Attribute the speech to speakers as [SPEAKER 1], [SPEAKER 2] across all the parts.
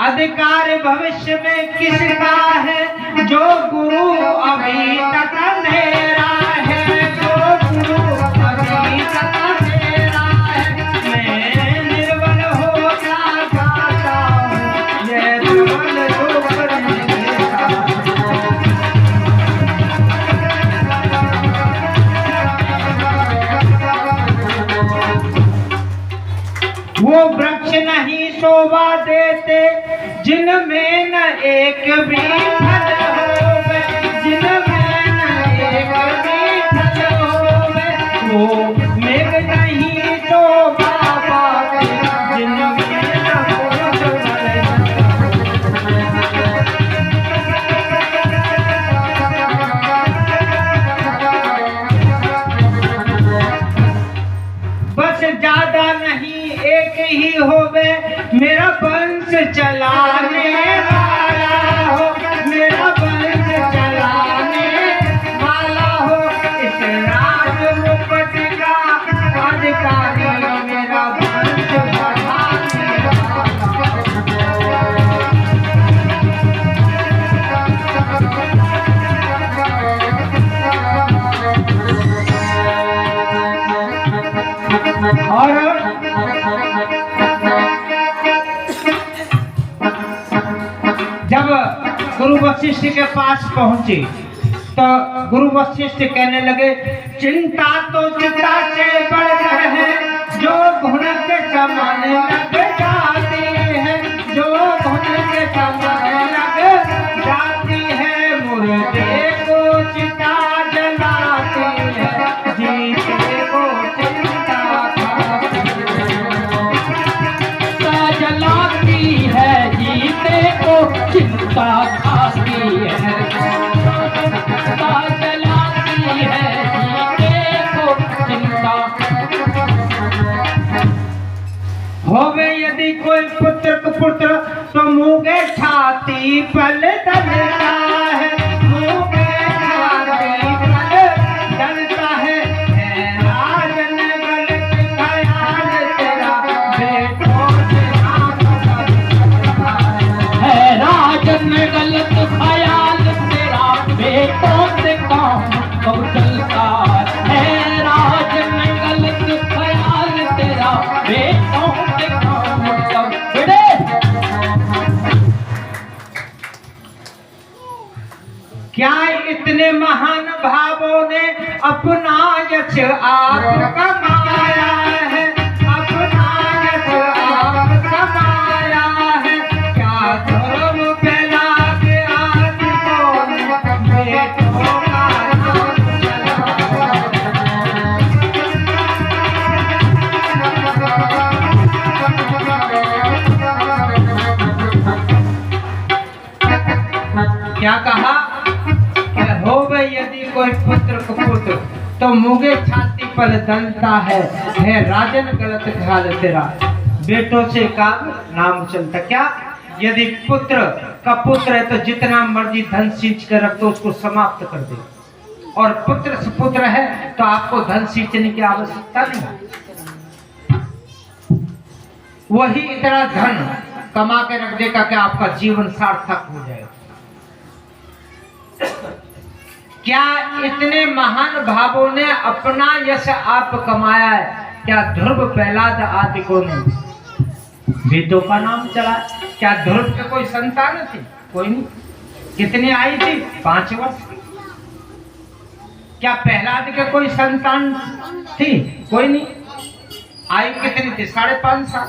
[SPEAKER 1] अधिकार भविष्य में किसका है, जो गुरु अभी तक अंधेरा है, जो गुरु अभी तक अंधेरा है। मैं निर्बल हो जाता हूँ, ये निर्बल दुख देता वो वृक्ष नहीं शोभा देते जिनमें न एक भी फल होवे, जिनमें न एक भी फल होवे। वो मेघ नहीं शोभा पाते जिनमें न कोई फल। बस ज्यादा नहीं एक ही होवे, मेरा वंश चलाने वाला हो, मेरा वंश चलाने वाला हो। इस राज मुकुट का अधिकारी मेरा वंश बढ़ाने वाला। और जब गुरु वशिष्ठ के पास पहुंचे तो गुरु वशिष्ठ कहने लगे, चिंता तो चिंता से बढ़कर है, जो घुन के समान लग जाती है, जो घुन के समान लग जाती है। मुर्दे को चिता जलाती है, जीते को चिंता
[SPEAKER 2] जलाती है, जीते को चिंता खाती है, जलाती है, जीते को चिंता।
[SPEAKER 1] होवे यदि कोई पुत्र कुपुत्र तो मुँह छाती पल दलता है, मुँह छाती पल दलता है। राजन गलत ख्याल तेरा बेटों से
[SPEAKER 2] है, राजन गलत ख्याल तेरा बेटों से काम कब चलता है, राजन गलत ख्याल तेरा बेटों से काम कब बिड़े।
[SPEAKER 1] क्या इतने महान भावों ने अपना यश आप कमाया है, अपना यश आप कमाया है। क्या धर्म फैला के आज कौन बेटों का नाम क्या कहा? होवे यदि कोई पुत्र कुपुत्र तो मुँगे छाती पर दलता है राजन गलत ख्याल तेरा बेटों से का नाम चलता। क्या यदि पुत्र का पुत्र है तो जितना मर्जी धन सींच कर रख दो उसको समाप्त कर दे, और पुत्र से पुत्र है तो आपको धन सींचने की आवश्यकता नहीं। वही इतना धन कमा के रख देगा कि आपका जीवन सार्थक हो जाएगा। क्या इतने महान भावों ने अपना यश आप कमाया है? क्या ध्रुव प्रहलाद आदि को वेदों का नाम चला? क्या ध्रुव के कोई संतान थी? कोई नहीं। कितनी आई थी? 5 वर्ष। क्या प्रहलाद के कोई संतान थी? कोई नहीं। आयु कितनी थी? 5.5 साल।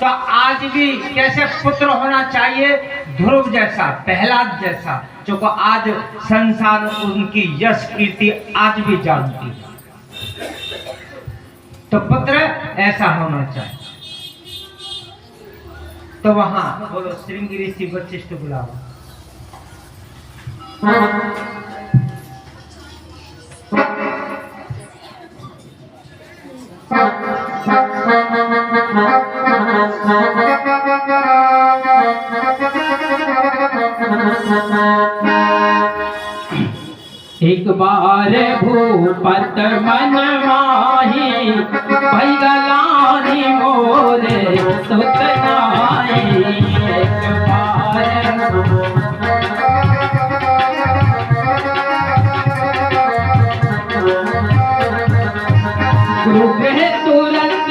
[SPEAKER 1] तो आज भी कैसे पुत्र होना चाहिए? ध्रुव जैसा, प्रहलाद जैसा, जो को आज संसार उनकी यश कीर्ति आज भी जानती है। तो पुत्र ऐसा होना चाहिए। तो वहां बोलो श्रृंगी ऋषि वशिष्ठ बुलावा।
[SPEAKER 2] एक बार भूपत मन नहीं भाई गलानी मोरे सुतनाई एक बार गुरु ग्रह तुरंत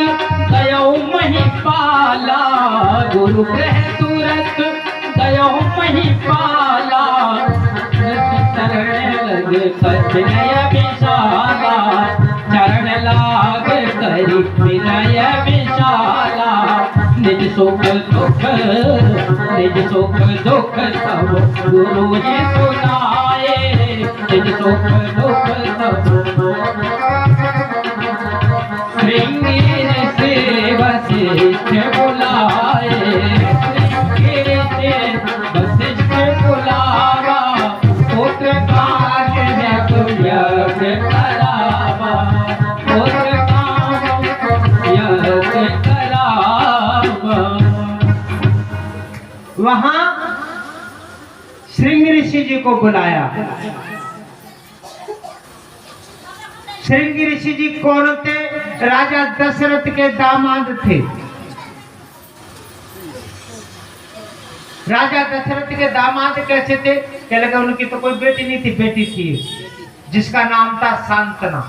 [SPEAKER 2] दयो महिपाला गुरु ग्रह तुरंत दयो महिपाला चरण लग विनय विशाला चरण लाग करी विनय विशाला निज सुख दुख सब गुरु ही सुनाए निज सुख दुख सब श्रृंगेर से वशिष्ठ बुलाए श्रृंगेर से वशिष्ठ बुलावा पुत्र काज है यज्ञ करावा पुत्र काज यज्ञ करावा।
[SPEAKER 1] वहां श्रृंग ऋषि जी को बुलाया। श्रृंग ऋषि जी कौन थे? राजा दशरथ के दामाद थे। राजा दशरथ के दामाद कैसे थे? क्या लगा उनकी तो कोई बेटी नहीं थी, बेटी थी जिसका नाम था शांतना,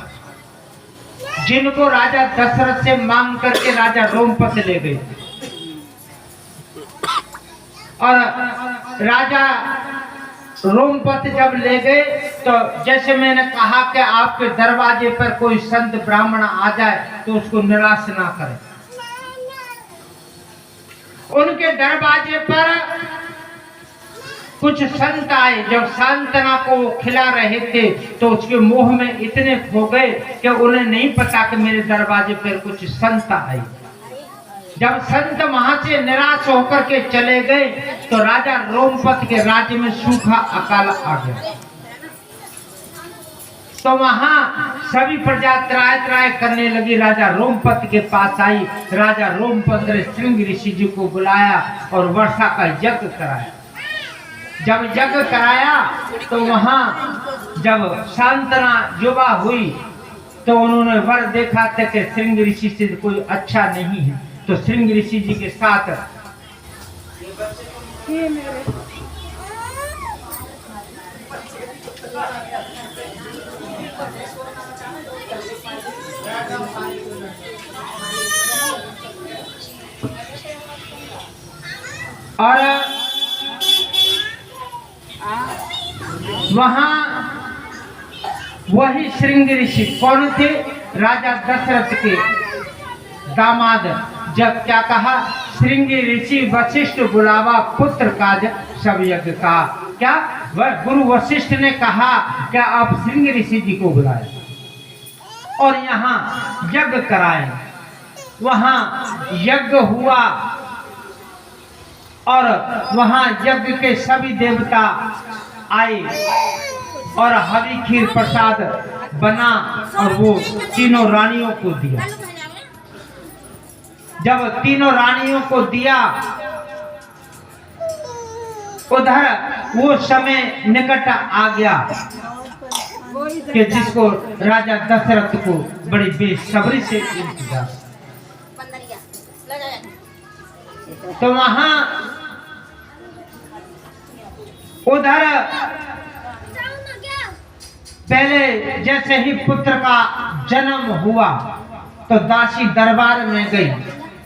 [SPEAKER 1] जिनको राजा दशरथ से मांग करके राजा रोमपत ले गए। और राजा रोमपत जब ले गए तो जैसे मैंने कहा कि आपके दरवाजे पर कोई संत ब्राह्मण आ जाए तो उसको निराश ना करें। उनके दरवाजे पर कुछ संत आए। जब शांतना को खिला रहे थे तो उसके मुंह में इतने खो गए कि उन्हें नहीं पता कि मेरे दरवाजे पर कुछ संत आए। जब संत वहां से निराश होकर के चले गए तो राजा रोमपत के राज्य में सूखा अकाल आ गया। तो वहां सभी प्रजा त्राय त्राय करने लगी। राजा रोमपत के पास आई। राजा रोमपत ने श्रृंग ऋषि जी को बुलाया और वर्षा का यज्ञ कराया। जब यज्ञ कराया तो वहां जब शांतना युवा हुई तो उन्होंने वर देखा था कि श्रृंग ऋषि से कोई अच्छा नहीं है। तो श्रृंग ऋषि जी के साथ और वहां वही श्रृंग ऋषि कौन थे? राजा दशरथ के दामाद। जब क्या कहा? श्रृंग ऋषि वशिष्ठ बुलावा पुत्र काज सब यज्ञ का। क्या वह गुरु वशिष्ठ ने कहा क्या आप श्रृंग ऋषि जी को बुलाए और यहाँ यज्ञ कराए। वहां यज्ञ हुआ और वहां यज्ञ के सभी देवता आए और हरि खीर प्रसाद बना और वो तीनों रानियों को दिया। जब तीनों रानियों को दिया उधर वो समय निकट आ गया कि जिसको राजा दशरथ को बड़ी बेसब्री से इंतजार। तो वहां उधर पहले जैसे ही पुत्र का जन्म हुआ तो दासी दरबार में गई।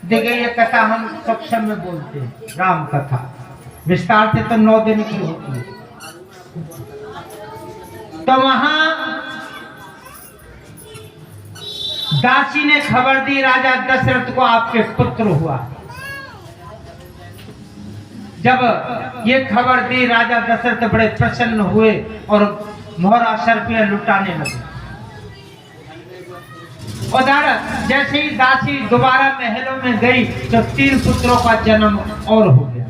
[SPEAKER 1] देखिए ये कथा हम सक्षम में बोलते हैं, राम कथा विस्तार से तो 9 दिन की होती है। तो वहां दासी ने खबर दी राजा दशरथ को आपके पुत्र हुआ। जब ये खबर दी राजा दशरथ बड़े प्रसन्न हुए और मोहरा सर पे लुटाने लगे। उधर जैसे ही दासी दोबारा महलों में गई तो 3 पुत्रों का जन्म और हो गया।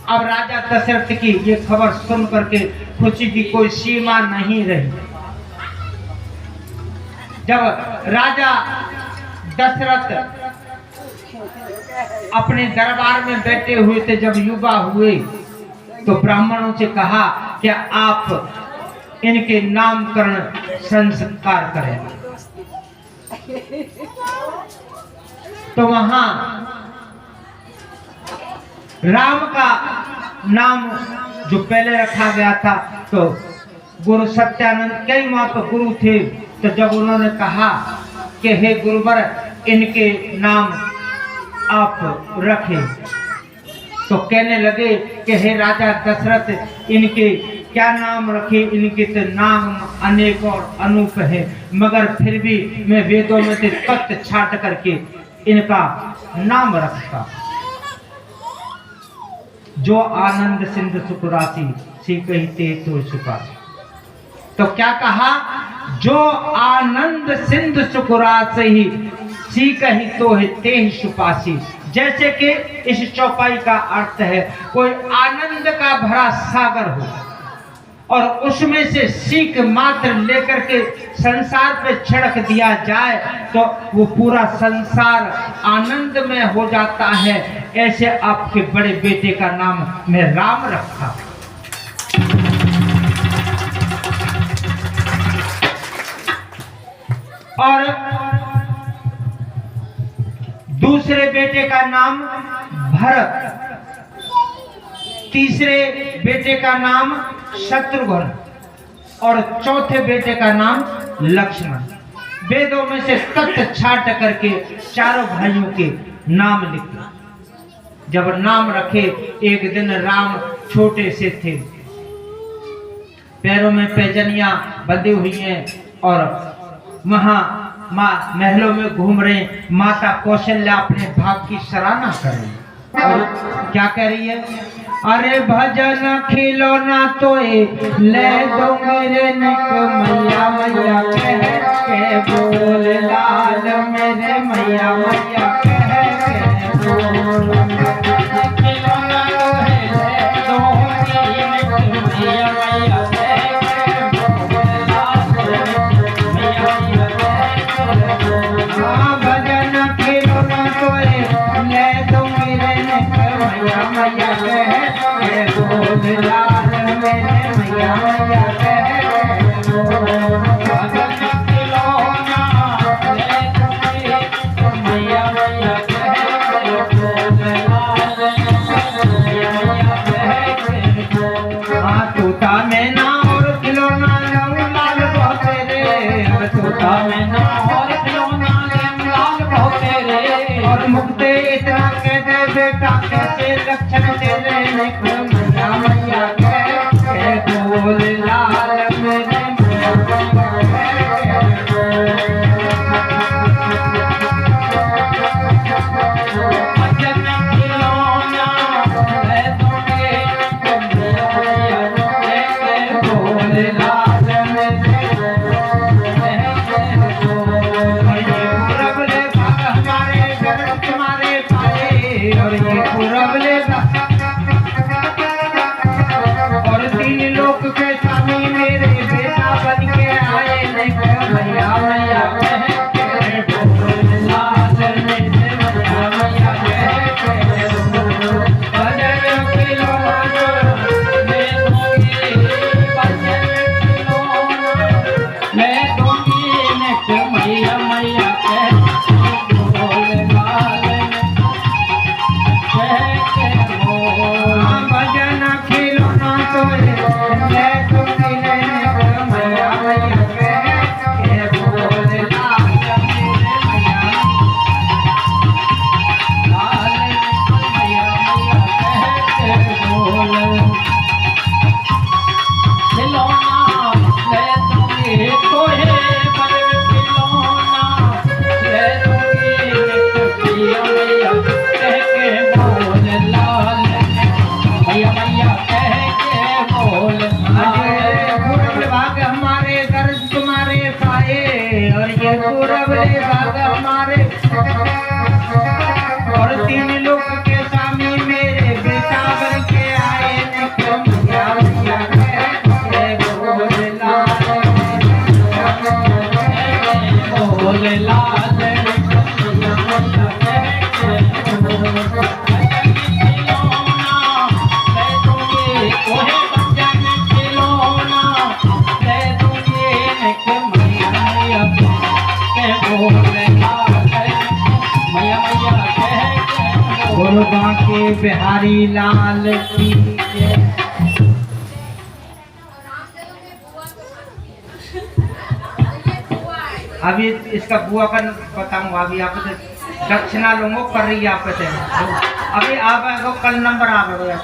[SPEAKER 1] अब राजा दशरथ की ये खबर सुन करके खुशी की कोई सीमा नहीं रही। जब राजा दशरथ अपने दरबार में बैठे हुए थे, जब युवा हुए तो ब्राह्मणों से कहा कि आप इनके नामकरण संस्कार करें। तो वहां राम का नाम जो पहले रखा गया था, तो गुरु सत्यानंद कई वहां पर गुरु थे। तो जब उन्होंने कहा कि हे गुरुवर इनके नाम आप रखें, तो कहने लगे कि हे राजा दशरथ इनके क्या नाम रखे, इनके तो नाम अनेक और अनूप है, मगर फिर भी मैं वेदों में से तत्व छाट करके इनका नाम रखता। जो आनंद सिंधु सुख राशि सीखहि ते तो सुखासी। तो क्या कहा, जो आनंद सिंधु सुख राशि सीखहि तो है ते सुपासी। जैसे कि इस चौपाई का अर्थ है कोई आनंद का भरा सागर हो और उसमें से सीख मात्र लेकर के संसार पे छिड़क दिया जाए तो वो पूरा संसार आनंद में हो जाता है। ऐसे आपके बड़े बेटे का नाम मैं राम रखा। और दूसरे बेटे का नाम भरत, तीसरे बेटे का नाम शत्रुघ्न और चौथे बेटे का नाम लक्ष्मण। वेदों में से तत्व छाट करके चारों भाइयों के नाम लिखे। जब नाम रखे, एक दिन राम छोटे से थे, पैरों में पैजनियां बंधी हुई हैं और वहां माँ महलों में घूम रहे। माता कौशल्या अपने भाग की सराहना कर रही है और क्या कह रही है, अरे भजन खिलौना तो ले दो मेरे निक मैया मैया कह के बोल लाल मेरे मैया मैया कह के बोल। खिलौना तो है ले दो मेरे निक मैया मैया कह के बोल लाल मैया मैया कह के बोल। भजन खिलौना तो ले दो मेरे निक मैया मैया कह बोल लाल मेरे मैया मैया कह बोल। भजन खिलौना ले दो मैया मैया कह बोल लाल मैया मैया कह बोल। हाँ तोता मैना और खिलौना लाल बहुत रे, तोता मैना और खिलौना लाल बहुत रे। और मुक्ते इतना कह दे बेटा कैसे लक्षण तेरे मैया मैया कह बोल लाल मेरे मैया मैया कह बोल। भजन खिलौना ले दो मेरे मैया मैया कह बोल लाल मेरे मैया कह बोल। ये पूरबले भाग हमारे घर तुम्हारे पाए, और ये पूरबले और तीन लोक के स्वामी मेरे बेटा बन के आए मैया मैया कह के बोल लाल मेरे मैया मैया कह के बोल। भजन खिलौना ले दूंगी, भजन खिलौना ले दूंगी निक मैया मैया कह बोल लाल कह के बोल। भजन खिलौना तो ले दूंगी निक मैया मैया कह के बोल लाल मेरे मैया लाल मैया मैया कह के बोल। खिलौना ले दूंगी तोहे भजन खिलौना ले दूंगी निक मैया मैया कह के बोल लाल मैया मैया कह के बोल। पूरब भाग हमारे घर तुम्हारे पाए, और ये पूरब भाग हमारे और तीन लोक के स्वामी मेरे बेटा बन के आए मैया मैया कह के बोल लाल बोल लाल मैया मैया कह के बोल। ओहे भजन खिलौना ले दूंगी निक मैया मैया कह बोल। बोलो बांके बिहारी लाल की जय। अभी इसका बुआ का बताऊंगा। अभी आप दक्षिणा लूंगा कर रही है आप से। अभी आप कल नंबर आ गया।